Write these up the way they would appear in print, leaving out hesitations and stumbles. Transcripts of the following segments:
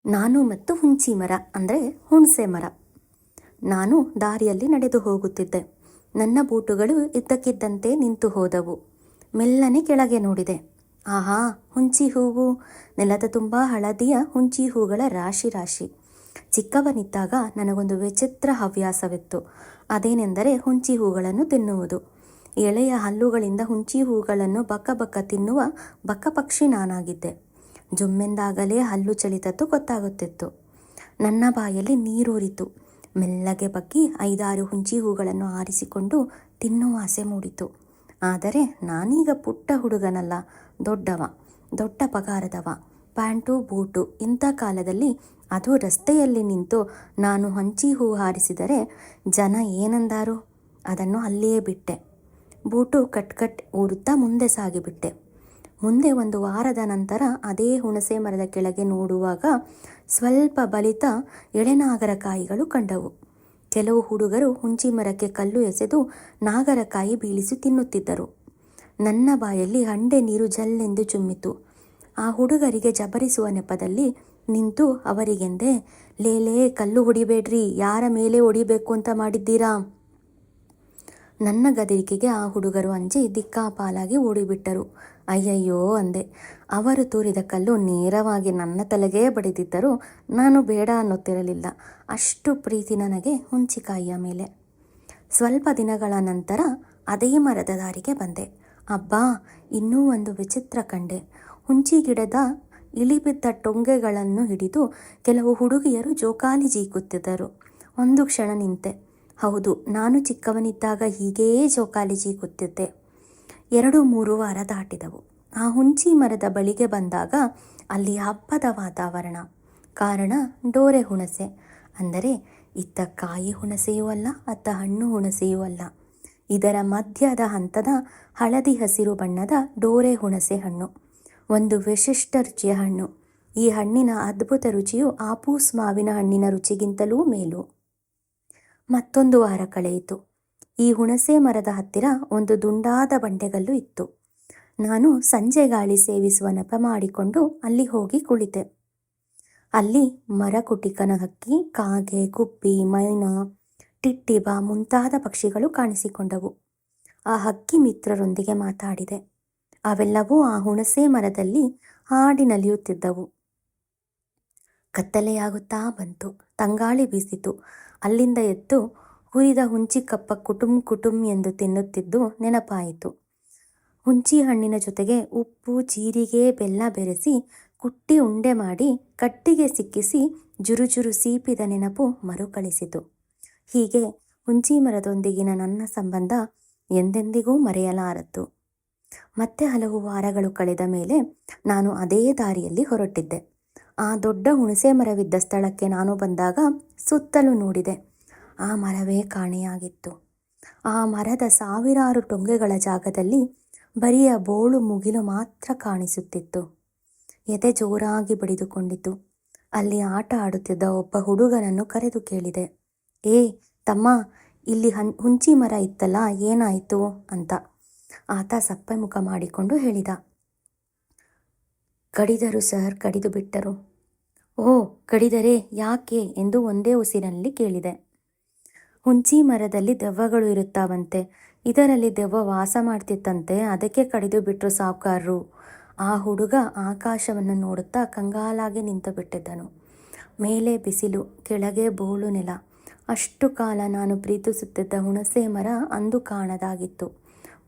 ನಾನು ಮತ್ತು ಹುಂಚಿ ಮರ ಅಂದರೆ ಹುಣಸೆ ಮರ. ನಾನು ದಾರಿಯಲ್ಲಿ ನಡೆದು ಹೋಗುತ್ತಿದ್ದೆ. ನನ್ನ ಬೂಟುಗಳು ಇದ್ದಕ್ಕಿದ್ದಂತೆ ನಿಂತು ಹೋದವು. ಮೆಲ್ಲನೆ ಕೆಳಗೆ ನೋಡಿದೆ. ಆಹಾ, ಹುಂಚಿ ಹೂವು! ನೆಲದ ತುಂಬ ಹಳದಿಯ ಹುಂಚಿ ಹೂಗಳ ರಾಶಿ ರಾಶಿ. ಚಿಕ್ಕವನಿದ್ದಾಗ ನನಗೊಂದು ವಿಚಿತ್ರ ಹವ್ಯಾಸವಿತ್ತು. ಅದೇನೆಂದರೆ ಹುಂಚಿ ಹೂಗಳನ್ನು ತಿನ್ನುವುದು. ಎಳೆಯ ಹಲ್ಲುಗಳಿಂದ ಹುಂಚಿ ಹೂಗಳನ್ನು ಬಕ್ಕ ಬಕ್ಕ ತಿನ್ನುವ ಬಕ್ಕ ಪಕ್ಷಿ ನಾನಾಗಿದ್ದೆ. ಜುಮ್ಮೆಂದಾಗಲೇ ಹಲ್ಲು ಚಳಿತದ್ದು ಗೊತ್ತಾಗುತ್ತಿತ್ತು. ನನ್ನ ಬಾಯಲ್ಲಿ ನೀರೂರಿತು. ಮೆಲ್ಲಗೆ ಬಗ್ಗಿ 5-6 ಹುಂಚಿ ಹೂಗಳನ್ನು ಆರಿಸಿಕೊಂಡು ತಿನ್ನುವ ಆಸೆ ಮೂಡಿತು. ಆದರೆ ನಾನೀಗ ಪುಟ್ಟ ಹುಡುಗನಲ್ಲ, ದೊಡ್ಡವ, ದೊಡ್ಡ ಪಗಾರದವ, ಪ್ಯಾಂಟು ಬೂಟು. ಇಂಥ ಕಾಲದಲ್ಲಿ ಅದು ರಸ್ತೆಯಲ್ಲಿ ನಿಂತು ನಾನು ಹುಂಚಿ ಹೂ ಹಾರಿಸಿದರೆ ಜನ ಏನಂದಾರು? ಅದನ್ನು ಅಲ್ಲಿಯೇ ಬಿಟ್ಟೆ. ಬೂಟು ಕಟ್ ಊರುತ್ತಾ ಮುಂದೆ ಸಾಗಿಬಿಟ್ಟೆ. ಮುಂದೆ 1 ವಾರದ ನಂತರ ಅದೇ ಹುಣಸೆ ಮರದ ಕೆಳಗೆ ನೋಡುವಾಗ ಸ್ವಲ್ಪ ಬಲಿತ ಎಳೆನಾಗರಕಾಯಿಗಳು ಕಂಡವು. ಕೆಲವು ಹುಡುಗರು ಹುಂಚಿ ಮರಕ್ಕೆ ಕಲ್ಲು ಎಸೆದು ನಾಗರಕಾಯಿ ಬೀಳಿಸಿ ತಿನ್ನುತ್ತಿದ್ದರು. ನನ್ನ ಬಾಯಲ್ಲಿ ಹಂಡೆ ನೀರು ಜಲ್ಲೆಂದು ಚುಮ್ಮಿತು. ಆ ಹುಡುಗರಿಗೆ ಜಬರಿಸುವ ನೆಪದಲ್ಲಿ ನಿಂತು ಅವರಿಗೆಂದೆ, ಲೇಲೇ, ಕಲ್ಲು ಹೊಡಿಬೇಡ್ರಿ, ಯಾರ ಮೇಲೆ ಹೊಡಿಬೇಕು ಅಂತ ಮಾಡಿದ್ದೀರಾ? ನನ್ನ ಗದರಿಕೆಗೆ ಆ ಹುಡುಗರು ಅಂಜಿ ದಿಕ್ಕಾಪಾಲಾಗಿ ಓಡಿಬಿಟ್ಟರು. ಅಯ್ಯಯ್ಯೋ ಅಂದೆ. ಅವರು ತೂರಿದ ಕಲ್ಲು ನೇರವಾಗಿ ನನ್ನ ತಲೆಗೇ ಬಡಿದಿದ್ದರೂ ನಾನು ಬೇಡ ಅನ್ನುತ್ತಿರಲಿಲ್ಲ. ಅಷ್ಟು ಪ್ರೀತಿ ನನಗೆ ಹುಂಚಿಕಾಯಿಯ ಮೇಲೆ. ಸ್ವಲ್ಪ ದಿನಗಳ ನಂತರ ಅದೇ ಮರದ ದಾರಿಗೆ ಬಂದೆ. ಅಬ್ಬಾ, ಇನ್ನೂ ಒಂದು ವಿಚಿತ್ರ ಕಂಡೆ. ಹುಂಚಿ ಗಿಡದ ಇಳಿಬಿದ್ದ ಟೊಂಗೆಗಳನ್ನು ಹಿಡಿದು ಕೆಲವು ಹುಡುಗಿಯರು ಜೋಕಾಲಿ ಜೀಕುತ್ತಿದ್ದರು. ಒಂದು ಕ್ಷಣ ನಿಂತೆ. ಹೌದು, ನಾನು ಚಿಕ್ಕವನಿದ್ದಾಗ ಹೀಗೆಯೇ ಜೋಕಾಲಿ ಜೀಕುತ್ತಿದ್ದೆ. 2-3 ವಾರ ದಾಟಿದವು. ಆ ಹುಂಚಿ ಮರದ ಬಳಿಗೆ ಬಂದಾಗ ಅಲ್ಲಿ ಹಬ್ಬದ ವಾತಾವರಣ. ಕಾರಣ ಡೋರೆ ಹುಣಸೆ. ಅಂದರೆ ಇತ್ತ ಕಾಯಿ ಹುಣಸೆಯೂ ಅಲ್ಲ, ಅತ್ತ ಹಣ್ಣು ಹುಣಸೆಯೂ ಅಲ್ಲ. ಇದರ ಮಧ್ಯದ ಹಂತದ ಹಳದಿ ಹಸಿರು ಬಣ್ಣದ ಡೋರೆ ಹುಣಸೆ ಹಣ್ಣು ಒಂದು ವಿಶಿಷ್ಟ ರುಚಿಯ ಹಣ್ಣು. ಈ ಹಣ್ಣಿನ ಅದ್ಭುತ ರುಚಿಯು ಆಪೂಸ್ ಮಾವಿನ ಹಣ್ಣಿನ ರುಚಿಗಿಂತಲೂ ಮೇಲು. ಮತ್ತೊಂದು ವಾರ ಕಳೆಯಿತು. ಈ ಹುಣಸೆ ಮರದ ಹತ್ತಿರ ಒಂದು ದುಂಡಾದ ಬಂಡೆಗಲ್ಲು ಇತ್ತು. ನಾನು ಸಂಜೆ ಗಾಳಿ ಸೇವಿಸುವ ನೆಪ ಮಾಡಿಕೊಂಡು ಅಲ್ಲಿ ಹೋಗಿ ಕುಳಿತೆ. ಅಲ್ಲಿ ಮರಕುಟಿಕನ ಹಕ್ಕಿ, ಕಾಗೆ, ಗುಬ್ಬಿ, ಮೈನಾ, ಟಿಟ್ಟಿಬ ಮುಂತಾದ ಪಕ್ಷಿಗಳು ಕಾಣಿಸಿಕೊಂಡವು. ಆ ಹಕ್ಕಿ ಮಿತ್ರರೊಂದಿಗೆ ಮಾತಾಡಿದೆ. ಅವೆಲ್ಲವೂ ಆ ಹುಣಸೆ ಮರದಲ್ಲಿ ಹಾಡಿ ನಲಿಯುತ್ತಿದ್ದವು. ಕತ್ತಲೆಯಾಗುತ್ತಾ ಬಂತು. ತಂಗಾಳಿ ಬೀಸಿತು. ಅಲ್ಲಿಂದ ಎದ್ದು ಹುರಿದ ಹುಂಚಿ ಕಪ್ಪ ಕುಟುಂ ಎಂದು ತಿನ್ನುತ್ತಿದ್ದು ನೆನಪಾಯಿತು. ಹುಂಚಿ ಹಣ್ಣಿನ ಜೊತೆಗೆ ಉಪ್ಪು, ಜೀರಿಗೆ, ಬೆಲ್ಲ ಬೆರೆಸಿ ಕುಟ್ಟಿ ಉಂಡೆ ಮಾಡಿ ಕಟ್ಟಿಗೆ ಸಿಕ್ಕಿಸಿ ಜುರುಜುರು ಸೀಪಿದ ನೆನಪು ಮರುಕಳಿಸಿತು. ಹೀಗೆ ಹುಂಚಿ ಮರದೊಂದಿಗಿನ ನನ್ನ ಸಂಬಂಧ ಎಂದೆಂದಿಗೂ ಮರೆಯಲಾರದ್ದು. ಮತ್ತೆ ಹಲವು ವಾರಗಳು ಕಳೆದ ಮೇಲೆ ನಾನು ಅದೇ ದಾರಿಯಲ್ಲಿ ಹೊರಟಿದ್ದೆ. ಆ ದೊಡ್ಡ ಹುಣಸೆ ಮರವಿದ್ದ ಸ್ಥಳಕ್ಕೆ ನಾನು ಬಂದಾಗ ಸುತ್ತಲೂ ನೋಡಿದೆ. ಆ ಮರವೇ ಕಾಣೆಯಾಗಿತ್ತು. ಆ ಮರದ ಸಾವಿರಾರು ಟೊಂಗೆಗಳ ಜಾಗದಲ್ಲಿ ಬರಿಯ ಬೋಳು ಮುಗಿಲು ಮಾತ್ರ ಕಾಣಿಸುತ್ತಿತ್ತು. ಎದೆ ಜೋರಾಗಿ ಬಡಿದುಕೊಂಡಿತು. ಅಲ್ಲಿ ಆಟ ಆಡುತ್ತಿದ್ದ ಒಬ್ಬ ಹುಡುಗನನ್ನು ಕರೆದು ಕೇಳಿದೆ, ಏ ತಮ್ಮ, ಇಲ್ಲಿ ಹುಂಚಿ ಮರ ಇತ್ತಲ್ಲ, ಏನಾಯಿತು ಅಂತ. ಆತ ಸಪ್ಪೆ ಮುಖ ಮಾಡಿಕೊಂಡು ಹೇಳಿದ, ಕಡಿದರು ಸರ್, ಕಡಿದು ಬಿಟ್ಟರು. ಓ, ಕಡಿದರೆ ಯಾಕೆ ಎಂದು ಒಂದೇ ಉಸಿರಿನಲ್ಲಿ ಕೇಳಿದೆ. ಹುಂಚಿ ಮರದಲ್ಲಿ ದೆವ್ವಗಳು ಇರುತ್ತಾವಂತೆ, ಇದರಲ್ಲಿ ದೆವ್ವ ವಾಸ ಮಾಡ್ತಿತ್ತಂತೆ, ಅದಕ್ಕೆ ಕಡಿದು ಬಿಟ್ಟರು ಸಾವುಕಾರರು. ಆ ಹುಡುಗ ಆಕಾಶವನ್ನು ನೋಡುತ್ತಾ ಕಂಗಾಲಾಗಿ ನಿಂತು ಬಿಟ್ಟಿದ್ದನು. ಮೇಲೆ ಬಿಸಿಲು, ಕೆಳಗೆ ಬೋಳು ನೆಲ. ಅಷ್ಟು ಕಾಲ ನಾನು ಪ್ರೀತಿಸುತ್ತಿದ್ದ ಹುಣಸೆ ಮರ ಅಂದು ಕಾಣದಾಗಿತ್ತು.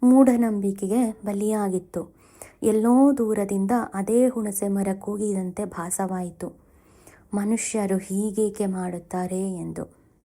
ಮೂಢನಂಬಿಕೆಗೆ ಬಲಿಯಾಗಿತ್ತು. ಎಲ್ಲೋ ದೂರದಿಂದ ಅದೇ ಹುಣಸೆ ಮರ ಕೂಗಿದಂತೆ ಭಾಸವಾಯಿತು, ಮನುಷ್ಯರು ಹೀಗೇಕೆ ಮಾಡುತ್ತಾರೆ ಎಂದು.